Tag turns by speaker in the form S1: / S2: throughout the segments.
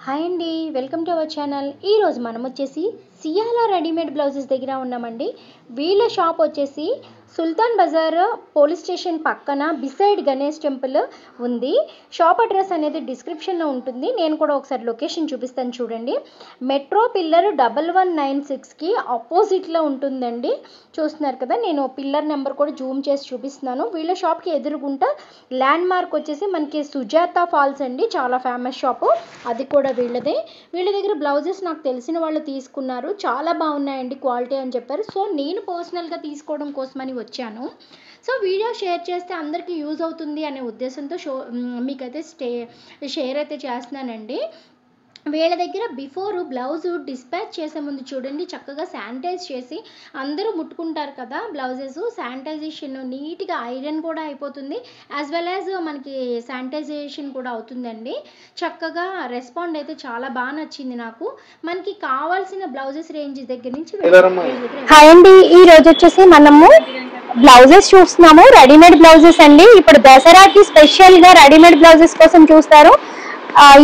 S1: Hi అండి, welcome to our channel. ఈరోజు మనం వచ్చేసి సియాలా రెడీమేడ్ బ్లౌజెస్ దగ్గర ఉన్నామండి. వీళ్ళ షాప్ వచ్చేసి సుల్తాన్ బజార్ పోలీస్ స్టేషన్ పక్కన బిసైడ్ గణేష్ టెంపుల్ ఉంది. షాప్ అడ్రస్ అనేది డిస్క్రిప్షన్లో ఉంటుంది. నేను కూడా ఒకసారి లొకేషన్ చూపిస్తాను చూడండి. మెట్రో పిల్లర్ 1196కి ఆపోజిట్లో ఉంటుందండి. చూస్తున్నారు కదా, నేను పిల్లర్ నెంబర్ కూడా జూమ్ చేసి చూపిస్తున్నాను. వీళ్ళ షాప్కి ఎదురుగుంటా ల్యాండ్ మార్క్ వచ్చేసి మనకి సుజాత ఫాల్స్ అండి, చాలా ఫేమస్ షాపు. అది కూడా వీళ్ళదే. వీళ్ళ దగ్గర బ్లౌజెస్ నాకు తెలిసిన వాళ్ళు తీసుకున్నారు, చాలా బాగున్నాయండి క్వాలిటీ అని చెప్పారు. సో నేను పర్సనల్గా తీసుకోవడం కోసమని వచ్చాను. సో వీడియో షేర్ చేస్తే అందరికీ యూజ్ అవుతుంది అనే ఉద్దేశంతో మీకైతే షేర్ అయితే చేస్తున్నానండి. వీళ్ళ దగ్గర బిఫోర్ బ్లౌజ్ డిస్పాచ్ చేసే ముందు చూడండి, చక్కగా శానిటైజ్ చేసి అందరూ ముట్టుకుంటారు కదా బ్లౌజెస్, శానిటైజేషన్ నీట్గా ఐరన్ కూడా అయిపోతుంది, యాజ్ వెల్ యాజ్ మనకి శానిటైజేషన్ కూడా అవుతుందండి. చక్కగా రెస్పాండ్ అయితే చాలా బాగా నచ్చింది నాకు. మనకి కావాల్సిన బ్లౌజెస్ రేంజ్ దగ్గర నుంచి. హాయ్ అండి, ఈ రోజు వచ్చేసి మనము బ్లౌజెస్ చూస్తున్నాము, రెడీమేడ్ బ్లౌజెస్ అండి. ఇప్పుడు దసరాకి స్పెషల్గా రెడీమేడ్ బ్లౌజెస్ కోసం చూస్తారు.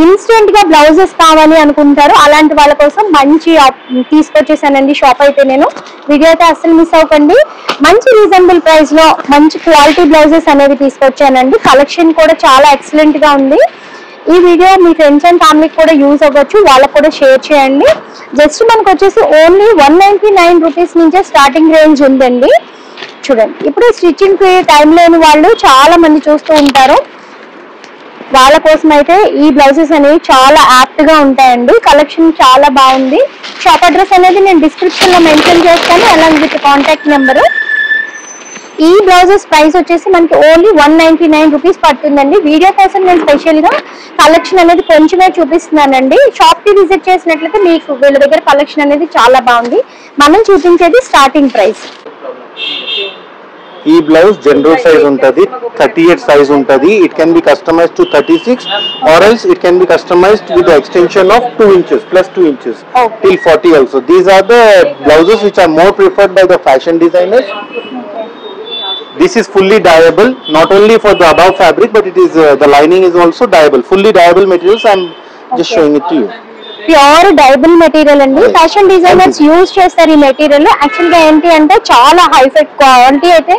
S1: ఇన్స్టెంట్ గా బ్లౌజెస్ కావాలి అనుకుంటారు, అలాంటి వాళ్ళ కోసం మంచి తీసుకొచ్చేసానండి షాప్ అయితే. నేను వీడియో అయితే అస్సలు మిస్ అవ్వకండి. మంచి రీజనబుల్ ప్రైస్ లో మంచి క్వాలిటీ బ్లౌజెస్ అనేది తీసుకొచ్చానండి. కలెక్షన్ కూడా చాలా ఎక్సలెంట్ గా ఉంది. ఈ వీడియో మీ ఫ్రెండ్స్ అండ్ ఫ్యామిలీకి కూడా యూజ్ అవ్వచ్చు, వాళ్ళకు కూడా షేర్ చేయండి. జస్ట్ మనకు వచ్చేసి ఓన్లీ 199 రూపీస్ నుంచే స్టార్టింగ్ రేంజ్ ఉందండి. చూడండి, ఇప్పుడు స్టిచ్చింగ్ కి టైం లేని వాళ్ళు చాలా మంది చూస్తూ ఉంటారు, వాళ్ళ కోసం అయితే ఈ బ్లౌజెస్ అనేవి చాలా యాప్ట్ గా ఉంటాయండి. కలెక్షన్ చాలా బాగుంది. షాప్ అడ్రస్ అనేది నేను డిస్క్రిప్షన్ లో మెన్షన్ చేస్తాను, అలాంగ్ విత్ కాంటాక్ట్ నెంబరు. ఈ బ్లౌజెస్ ప్రైస్ వచ్చేసి మనకి ఓన్లీ 199 రూపీస్ పడుతుందండి. వీడియో కోసం నేను స్పెషల్ గా కలెక్షన్ అనేది కొంచెమే చూపిస్తున్నానండి. షాప్ కి విజిట్ చేసినట్లయితే మీకు వీళ్ళ దగ్గర కలెక్షన్ అనేది చాలా బాగుంది. మనం చూపించేది స్టార్టింగ్ ప్రైస్.
S2: ఈ బ్లౌజ్ జనరల్ సైజ్ ఉంటది, 38 సైజ్ ఉంటది. It can be customized to 36 or else it can be customized with the extension of 2 inches plus 2 inches till 40 also. These are the blouses which are more preferred by the fashion designers. This is fully dyeable, not only for the above fabric but it is the lining is also dyeable, fully dyeable materials. I am just showing it to you.
S1: Pure డైబుల్ material అండి. Fashion designers use చేస్తారు ఈ material. Actual గా ఏంటి అంటే చాలా hi-fi quality అయితే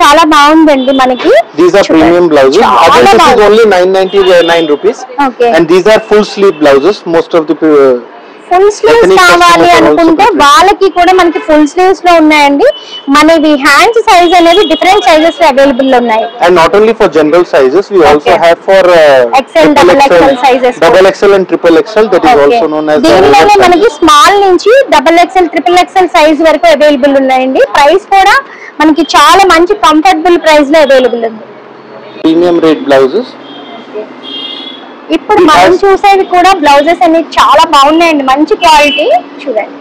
S1: చాలా బాగుందండి మనకి.
S2: These are premium blouses. This is only 999 rupees.
S1: Okay.
S2: And these are full sleeve blouses. Most of the
S1: full sleeves కావాలి అనుకుంటే వాళ్ళకి కూడా మనకి ఫుల్ స్లీవ్స్ లో ఉన్నాయండి. మనవి హ్యాండ్స్ సైజ్ అనేది డిఫరెంట్ సైజెస్ అవైలబుల్ ఉన్నాయి.
S2: And not only for general sizes, we also have for
S1: XL, double XL sizes.
S2: Double XL and triple XL, that is also known as.
S1: దీనిలోనే మనకి small నుంచి double XL, triple XL size వరకు available ఉన్నాయండి. Price కూడా మనకి చాలా మంచి comfortable price లో అవైలబుల్ ఉంది.
S2: Premium rate blouses.
S1: ఇప్పుడు మనం చూసేవి కూడా బ్లౌజెస్ అనేవి చాలా బాగున్నాయండి, మంచి క్వాలిటీ. చూడండి,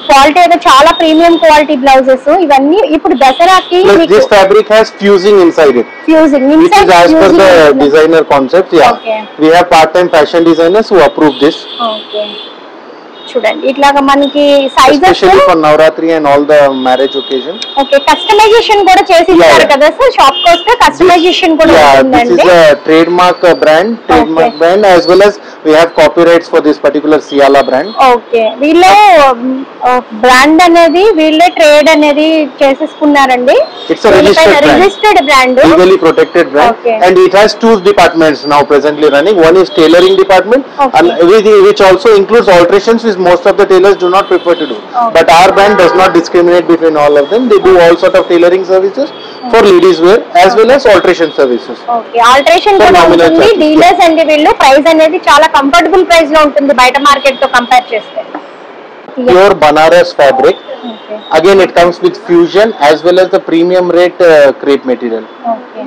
S1: క్వాలిటీ అయితే చాలా ప్రీమియం క్వాలిటీ బ్లౌజెస్ ఇవన్నీ. ఇప్పుడు దసరాకి
S2: this fabric has fusing inside it.
S1: Fusing inside,
S2: as per the designer concept. Yeah.
S1: Okay.
S2: We have part-time fashion designers who approve this.
S1: Okay. చూడండి, ఇట్లాగా మనకి sizes
S2: especially for Navratri and all the marriage occasion.
S1: Okay, customization కూడా చేసి ఇస్తారు కదా sir shop కి వస్తే? Customization కూడా ఉంటుందండి.
S2: This is a trademark brand as well as we have copyrights for this particular Siala brand.
S1: Okay, వీళ్ళే brand అనేది వీళ్ళే ట్రేడ్ అనేది చేసేసుకున్నారండి.
S2: It's a registered
S1: brand,
S2: legally protected brand.
S1: Okay.
S2: And it has 2 departments now presently running. One is tailoring department, and which also includes alterations which most of the tailors do not prefer to do. But our brand does not discriminate between all of them. They do all sort of tailoring services for ladies wear as well as alteration services.
S1: Okay, alteration కూడా ఉంటుంది. Dealers అండి వీళ్ళు. Price అనేది చాలా comfortable price లో ఉంటుంది బయట market తో కంపేర్ చేస్తే.
S2: Pure Banaras fabric.
S1: Okay.
S2: Again it comes with fusion as well as the premium rate crepe material.
S1: Okay.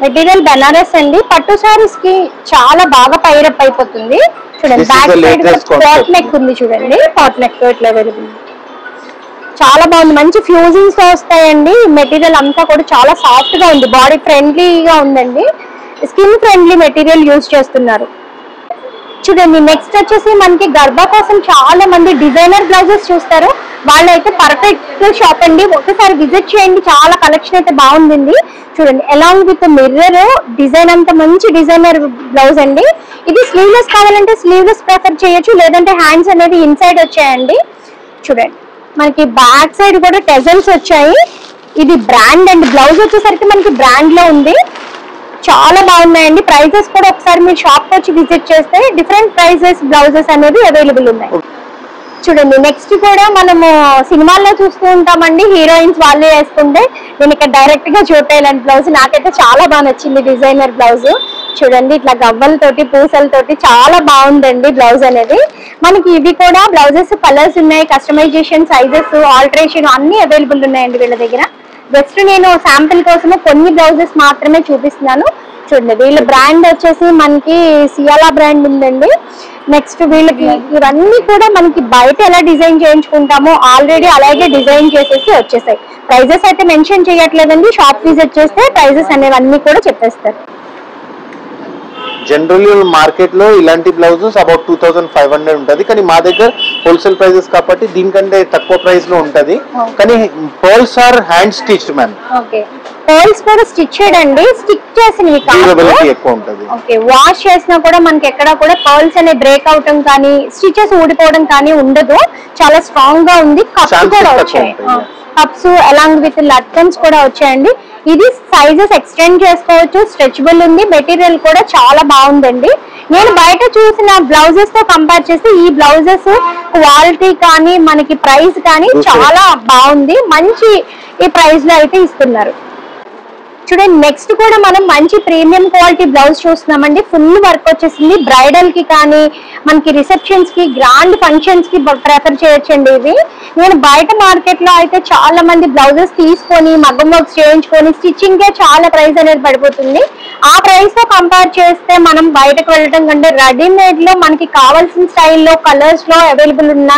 S1: Material Banaras అండి. పట్టు సారీస్ కి చాలా బాగా పైరప్ అయిపోతుంది. చూడండి, బ్యాక్ సైడ్ పాట్ నెక్ ఉంది. చూడండి, పాట్ నెక్ ఇట్లా అవైలబుల్, చాలా బాగుంది. మంచి ఫ్యూజింగ్స్ తో వస్తాయండి. మెటీరియల్ అంతా కూడా చాలా సాఫ్ట్ గా ఉంది, బాడీ ఫ్రెండ్లీగా ఉందండి. స్కిన్ ఫ్రెండ్లీ మెటీరియల్ యూజ్ చేస్తున్నారు. చూడండి, నెక్స్ట్ వచ్చేసి మనకి గర్భా కోసం చాలా మంది డిజైనర్ బ్లౌజెస్ చూస్తారు. వాళ్ళైతే పర్ఫెక్ట్ షాప్ అండి, ఒకసారి విజిట్ చేయండి. చాలా కలెక్షన్ అయితే బాగుంది చూడండి. అలాంగ్ విత్ మిర్రర్ డిజైన్ అంతా మంచి డిజైనర్ బ్లౌజ్ అండి. ఇది స్లీవ్లెస్ కావాలంటే స్లీవ్లెస్ ప్రిఫర్ చేయొచ్చు, లేదంటే హ్యాండ్స్ అనేది ఇన్సైడ్ వచ్చాయండి. చూడండి మనకి బ్యాక్ సైడ్ కూడా టెజల్స్ వచ్చాయి. ఇది బ్రాండ్ అండి, బ్లౌజ్ వచ్చేసరికి మనకి బ్రాండ్ లో ఉంది. చాలా బాగున్నాయండి. ప్రైజెస్ కూడా ఒకసారి మీరు షాప్ వచ్చి విజిట్ చేస్తే డిఫరెంట్ ప్రైజెస్ బ్లౌజెస్ అనేది అవైలబుల్ ఉన్నాయి. చూడండి నెక్స్ట్ కూడా మనము సినిమాల్లో చూస్తూ ఉంటామండి, హీరోయిన్స్ వాళ్ళే వేసుకుంటే. నేను ఇక్కడ డైరెక్ట్ గా చూపేయాలని బ్లౌజ్ నాకైతే చాలా బాగా నచ్చింది. డిజైనర్ బ్లౌజ్ చూడండి, ఇట్లా గవ్వలతోటి పూసలతోటి చాలా బాగుందండి బ్లౌజ్ అనేది. మనకి ఇవి కూడా బ్లౌజెస్ కలర్స్ ఉన్నాయి, కస్టమైజేషన్, సైజెస్, ఆల్టరేషన్ అన్ని అవైలబుల్ ఉన్నాయండి వీళ్ళ దగ్గర. జస్ట్ నేను శాంపిల్ కోసము కొన్ని బ్లౌజెస్ మాత్రమే చూపిస్తున్నాను. చూడండి వీళ్ళ బ్రాండ్ వచ్చేసి మనకి సియాలా బ్రాండ్ ఉందండి. నెక్స్ట్ వీళ్ళకి ఇవన్నీ కూడా మనకి బయట ఎలా డిజైన్ చేయించుకుంటామో ఆల్రెడీ అలాగే డిజైన్ చేసేసి వచ్చేసాయి. ప్రైజెస్ అయితే మెన్షన్ చేయట్లేదండి, షాప్ విజిట్ చేస్తే ప్రైజెస్ అనేవన్నీ కూడా చెప్పేస్తారు.
S2: జనరల్లీ మార్కెట్ లో ఇలాంటి బ్లౌజెస్ అబౌట్ 2500 ఉంటది, కానీ మా దగ్గర హోల్సేల్ ప్రైజెస్ కాబట్టి దీనికంటే తక్కువ ప్రైస్ లో ఉంటది. కానీ pearls are hand stitched ma'am.
S1: Okay, pearls కూడా స్టిచ్డ్ అండి, స్టిక్ చేసినవి కాదు,
S2: ఎక్కువ ఉంటది.
S1: ఓకే, వాష్ చేసినా కూడా మనకి ఎక్కడ కూడా పర్ల్స్ అనే బ్రేక్ అవటం కానీ స్టిచెస్ ఊడిపోవడం కానీ ఉండదు. చాలా స్ట్రాంగ్ గా ఉంది. కప్స్ కూడా వచ్చాయి, కప్స్ అలాంగ్ విత్ లట్కన్స్ కూడా వచ్చాయండి. ఇది సైజెస్ ఎక్స్టెండ్ చేసుకోవచ్చు, స్ట్రెచబుల్ ఉంది. మెటీరియల్ కూడా చాలా బాగుందండి. నేను బయట చూసిన బ్లౌజెస్ తో కంపేర్ చేస్తే ఈ బ్లౌజెస్ క్వాలిటీ కానీ మనకి ప్రైస్ కానీ చాలా బాగుంది. మంచి ఈ ప్రైస్ లో అయితే ఇస్తున్నారు. చూడండి నెక్స్ట్ కూడా మనం మంచి ప్రీమియం క్వాలిటీ బ్లౌజ్ చూస్తున్నామండి. ఫుల్ వర్క్ వచ్చేసింది. బ్రైడల్ కి కానీ మనకి రిసెప్షన్స్ కి, గ్రాండ్ ఫంక్షన్స్ కి ప్రిఫర్ చేయొచ్చండి ఇవి. నేను బయట మార్కెట్ లో అయితే చాలా మంది బ్లౌజెస్ తీసుకొని మగ్గం వర్క్స్ చేయించుకొని స్టిచ్చింగ్ కే చాలా ప్రైస్ అనేది పడిపోతుంది. ఆ ప్రైస్ తో కంపేర్ చేస్తే మనం బయటకు వెళ్ళడం కంటే రెడీమేడ్ లో మనకి కావాల్సిన స్టైల్లో కలర్స్ లో అవైలబుల్ ఉన్న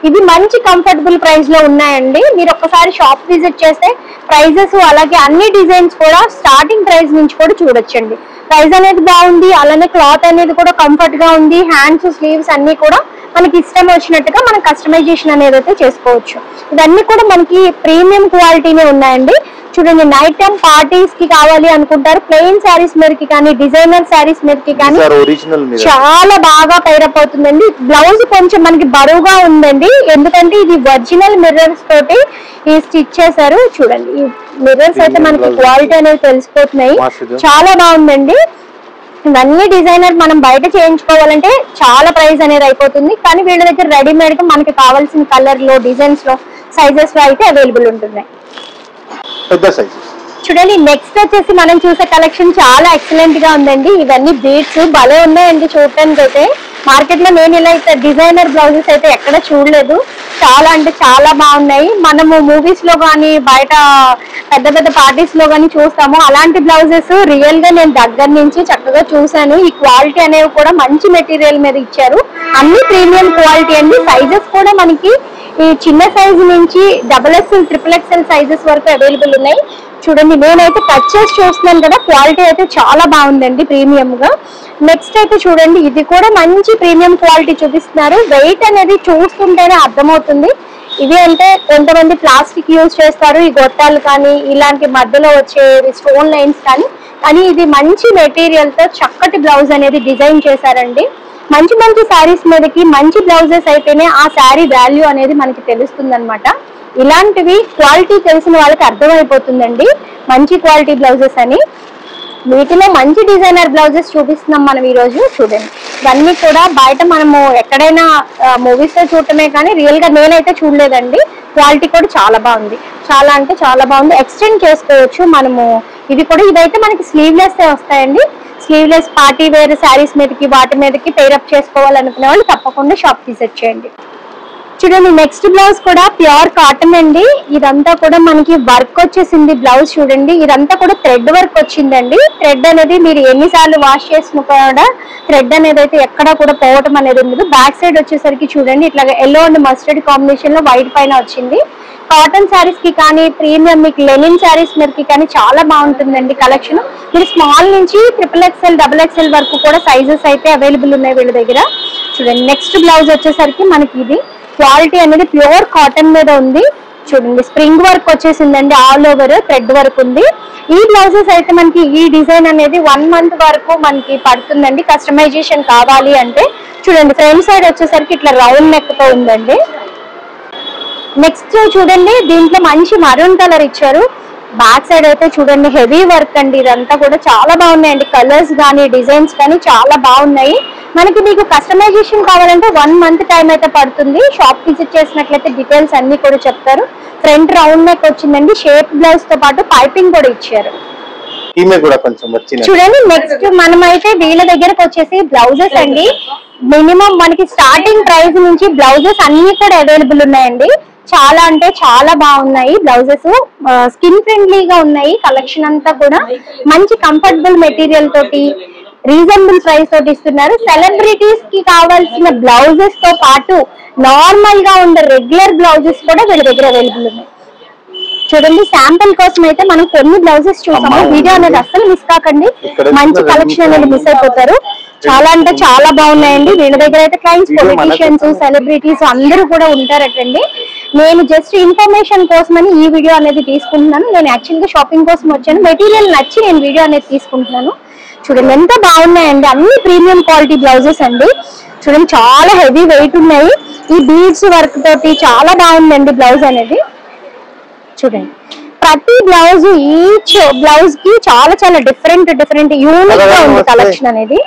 S1: ఇవి మంచి కంఫర్టబుల్ ప్రైస్ లో ఉన్నాయండి. మీరు ఒక్కసారి షాప్ విజిట్ చేస్తే ప్రైజెస్ అలాగే అన్ని డిజైన్స్ కూడా స్టార్టింగ్ ప్రైస్ నుంచి కూడా చూడొచ్చండి. ప్రైస్ అనేది బాగుంది, అలానే క్లాత్ అనేది కూడా కంఫర్ట్ గా ఉంది. హ్యాండ్స్, స్లీవ్స్ అన్ని కూడా మనకి ఇష్టం వచ్చినట్టుగా మనం కస్టమైజేషన్ అనేది అయితే చేసుకోవచ్చు. ఇవన్నీ కూడా మనకి ప్రీమియం క్వాలిటీనే ఉన్నాయండి. చూడండి నైట్ టైం పార్టీస్ కి కావాలి అనుకుంటారు, ప్లెయిన్ శారీస్ మీదకి కానీ డిజైనర్ శారీస్ మీదకి కానీ చాలా బాగా పైరప్ అవుతుందండి. బ్లౌజ్ కొంచెం మనకి బరువుగా ఉందండి, ఎందుకంటే ఇది ఒరిజినల్ మిర్రర్స్ తోటి ఈ స్టిచ్ చేశారు. చూడండి ఈ మిర్రర్స్ అయితే మనకి క్వాలిటీ అనేది తెలిసిపోతున్నాయి. చాలా బాగుందండి. ఇవన్నీ డిజైనర్ మనం బయట చేయించుకోవాలంటే చాలా ప్రైస్ అనేది అయిపోతుంది. కానీ వీళ్ళ దగ్గర రెడీమేడ్ గా మనకి కావాల్సిన కలర్ లో, డిజైన్స్ లో, సైజెస్ లో అయితే అవైలబుల్ ఉంటున్నాయి. చూడండి నెక్స్ట్ వచ్చేసి మనం చూసే కలెక్షన్ చాలా ఎక్సలెంట్ గా ఉందండి. ఇవన్నీ బీడ్స్ భలే ఉన్నాయండి చూడటానికి అయితే. మార్కెట్ లో నేను ఇలా అయితే డిజైనర్ బ్లౌజెస్ అయితే ఎక్కడ చూడలేదు. చాలా అంటే చాలా బాగున్నాయి. మనము మూవీస్ లో కానీ బయట పెద్ద పెద్ద పార్టీస్ లో కానీ చూస్తాము. అలాంటి బ్లౌజెస్ రియల్ గా నేను దగ్గర నుంచి చక్కగా చూసాను. ఈ క్వాలిటీ అనేవి కూడా మంచి మెటీరియల్ మీద ఇచ్చారు. అన్ని ప్రీమియం క్వాలిటీ అండి. సైజెస్ కూడా మనకి ఈ చిన్న సైజు నుంచి XXL, XXL సైజెస్ వరకు అవైలబుల్ ఉన్నాయి. చూడండి నేనైతే టచ్ చేసి చూస్తున్నాను కదా, క్వాలిటీ అయితే చాలా బాగుందండి ప్రీమియం గా. నెక్స్ట్ అయితే చూడండి ఇది కూడా మంచి ప్రీమియం క్వాలిటీ చూపిస్తున్నారు. వెయిట్ అనేది చూస్తుంటేనే అర్థమవుతుంది. ఇవి అంటే కొంతమంది ప్లాస్టిక్ యూజ్ చేస్తారు, ఈ గొట్టాలు కానీ ఇలాంటి మధ్యలో వచ్చే స్టోన్ లైన్స్ కానీ ఇది మంచి మెటీరియల్ తో చక్కటి బ్లౌజ్ అనేది డిజైన్ చేశారండి. మంచి మంచి శారీస్ మీదకి మంచి బ్లౌజెస్ అయితేనే ఆ శారీ వాల్యూ అనేది మనకి తెలుస్తుంది అనమాట. ఇలాంటివి క్వాలిటీ తెలిసిన వాళ్ళకి అర్థమైపోతుందండి మంచి క్వాలిటీ బ్లౌజెస్ అని. వీటిలో మంచి డిజైనర్ బ్లౌజెస్ చూపిస్తున్నాం మనం ఈ రోజు. చూడండి ఇవన్నీ కూడా బయట మనము ఎక్కడైనా మూవీస్ లో చూడటమే కానీ రియల్ గా నేనైతే చూడలేదండి. క్వాలిటీ కూడా చాలా బాగుంది, చాలా అంటే చాలా బాగుంది. ఎక్స్టెండ్ చేసుకోవచ్చు మనము. ఇదైతే మనకి స్లీవ్లెస్ వస్తాయండి. స్లీవ్లెస్ పార్టీ వేర్ శారీస్ మీదకి వాటి మీదకి పేరప్ చేసుకోవాలనుకునే వాళ్ళు తప్పకుండా షాప్ విజిట్ చేయండి. చూడండి నెక్స్ట్ బ్లౌజ్ కూడా ప్యూర్ కాటన్ అండి. ఇదంతా కూడా మనకి వర్క్ వచ్చేసింది బ్లౌజ్. చూడండి ఇదంతా కూడా థ్రెడ్ వర్క్ వచ్చిందండి. థ్రెడ్ అనేది మీరు ఎన్నిసార్లు వాష్ చేసిన కూడా థ్రెడ్ అనేది అయితే ఎక్కడా కూడా పోవటం అనేది ఉండదు. బ్యాక్ సైడ్ వచ్చేసరికి చూడండి ఇట్లా ఎల్లో అండ్ మస్టర్డ్ కాంబినేషన్ లో వైట్ పైన వచ్చింది. కాటన్ శారీస్ కి కానీ ప్రీమియం మీకు లెనిన్ శారీస్ మీదకి కానీ చాలా బాగుంటుందండి కలెక్షన్. మీరు స్మాల్ నుంచి XXL, XXL వరకు కూడా సైజెస్ అయితే అవైలబుల్ ఉన్నాయి వీళ్ళ దగ్గర. చూడండి నెక్స్ట్ బ్లౌజ్ వచ్చేసరికి మనకి క్వాలిటీ అనేది ప్యూర్ కాటన్ మీద ఉంది. చూడండి స్ప్రింగ్ వర్క్ వచ్చేసిందండి, ఆల్ ఓవర్ థ్రెడ్ వర్క్ ఉంది. ఈ బ్లౌజెస్ అయితే మనకి ఈ డిజైన్ అనేది 1 month వరకు మనకి పడుతుందండి కస్టమైజేషన్ కావాలి అంటే. చూడండి ఫ్రంట్ సైడ్ వచ్చేసరికి ఇట్లా రౌండ్ నెక్ తో ఉందండి. నెక్స్ట్ చూడండి దీంట్లో మంచి మరూన్ కలర్ ఇచ్చారు. బ్యాక్ సైడ్ అయితే చూడండి హెవీ వర్క్ అండి, ఇదంతా కూడా చాలా బాగున్నాయండి. కలర్స్ కానీ డిజైన్స్ కానీ చాలా బాగున్నాయి. మనకి మీకు కస్టమైజేషన్ కావాలంటే 1 month టైం అయితే పడుతుంది. షాప్ విజిట్ చేసినట్లయితే డీటెయిల్స్ అన్ని కూడా చెప్తారు. ఫ్రంట్ రౌండ్ నెక్ వచ్చిందండి, షేప్ బ్లౌజ్ తో పాటు పైపింగ్ కూడా ఇచ్చారు. చూడండి నెక్స్ట్ మనమైతే వీళ్ళ దగ్గరకు వచ్చేసి బ్లౌజెస్ అండి. మినిమం మనకి స్టార్టింగ్ ప్రైస్ నుంచి బ్లౌజెస్ అన్ని కూడా అవైలబుల్ ఉన్నాయండి. చాలా అంటే చాలా బాగున్నాయి బ్లౌజెస్, స్కిన్ ఫ్రెండ్లీగా ఉన్నాయి. కలెక్షన్ అంతా కూడా మంచి కంఫర్టబుల్ మెటీరియల్ తోటి రీజనబుల్ ప్రైస్ తోటి ఇస్తున్నారు. సెలబ్రిటీస్ కి కావాల్సిన బ్లౌజెస్ తో పాటు నార్మల్ గా ఉండే రెగ్యులర్ బ్లౌజెస్ కూడా వీళ్ళ దగ్గర అవైలబుల్ ఉన్నాయి. చూడండి శాంపుల్ కోసం అయితే మనం కొన్ని బ్లౌజెస్ చూసాము. వీడియో అనేది అస్సలు మిస్ కాకండి, మంచి కలెక్షన్ అనేది మిస్ అయిపోతారు. చాలా అంటే చాలా బాగున్నాయండి. వీళ్ళ దగ్గర అయితే క్లయింట్స్, పొలిటీషియన్స్, సెలబ్రిటీస్ అందరూ కూడా ఉంటారటండి. నేను జస్ట్ ఇన్ఫర్మేషన్ కోసమని ఈ వీడియో అనేది తీసుకుంటున్నాను. నేను యాక్చువల్ గా షాపింగ్ కోసం వచ్చాను, మెటీరియల్ నచ్చి నేను వీడియో అనేది తీసుకుంటున్నాను. చూడండి ఎంత బాగున్నాయండి, అన్ని ప్రీమియం క్వాలిటీ బ్లౌజెస్ అండి. చూడండి చాలా హెవీ వెయిట్ ఉన్నాయి. ఈ బీడ్స్ వర్క్ తోటి చాలా బాగుందండి బ్లౌజ్ అనేది. చూడండి ప్రతి బ్లౌజ్ ఈచ్ బ్లౌజ్ కి చాలా చాలా డిఫరెంట్ యూనిక్ గా ఉంది కలెక్షన్ అనేది.